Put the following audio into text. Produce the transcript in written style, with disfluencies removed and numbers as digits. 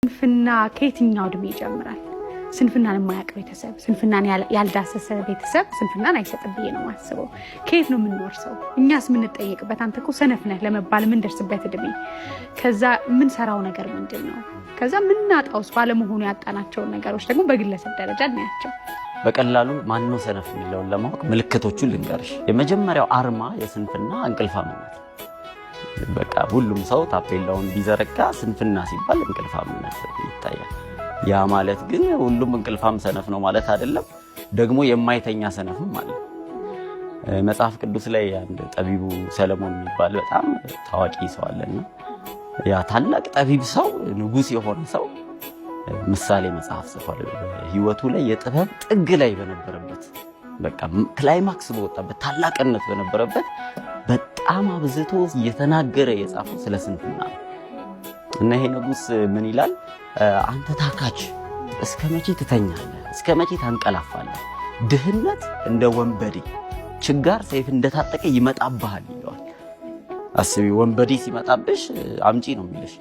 ስንፍና ከየትኛው እድሜ ይጀምራል? ስንፍናን የማያውቅ ቤተሰብ፣ ስንፍናን ያልዳሰሰ ቤተሰብ ስንፍናን አይሰጥም ብዬ ነው የማስበው። ከየት ነው የምንወርሰው? እኛስ የምንጠየቅበት አንተ እኮ ሰነፍ ነህ ለመባል የምንደርስበት እድሜ፣ ከዛ የምንሰራው ነገር ምንድን ነው? ከዛ የምናጣውስ ባለመሆኑ ያጣናቸውን ነገሮች ደግሞ በግለሰብ ደረጃ እናያቸው። በቀላሉ ማነው ሰነፍ የሚለውን ለማወቅ ምልክቶቹን ልንገርሽ። የመጀመሪያው አርማ የስንፍና እንቅልፋምነት። በቃ ሁሉም ሰው ታፔላውን ቢዘረጋ ስንፍና ሲባል እንቅልፋምነት ይታያል። ያ ማለት ግን ሁሉም እንቅልፋም ሰነፍ ነው ማለት አይደለም። ደግሞ የማይተኛ ሰነፍም አለ። መጽሐፍ ቅዱስ ላይ አንድ ጠቢቡ ሰለሞን የሚባል በጣም ታዋቂ ሰው አለና ያ ታላቅ ጠቢብ ሰው ንጉስ የሆነ ሰው ምሳሌ መጽሐፍ ጽፏል። ህይወቱ ላይ የጥበብ ጥግ ላይ በነበረበት በቃ ክላይማክስ በወጣበት ታላቅነት በነበረበት በጣም አብዝቶ እየተናገረ የጻፈው ስለ ስንፍና ነው። እና ይሄ ንጉስ ምን ይላል? አንተ ታካች እስከ መቼ ትተኛለህ? እስከ መቼ ታንቀላፋለህ? ድህነት እንደ ወንበዴ፣ ችጋር ሰይፍ እንደታጠቀ ይመጣብሃል ይለዋል። አስቢ፣ ወንበዴ ሲመጣብሽ አምጪ ነው የሚልሽ።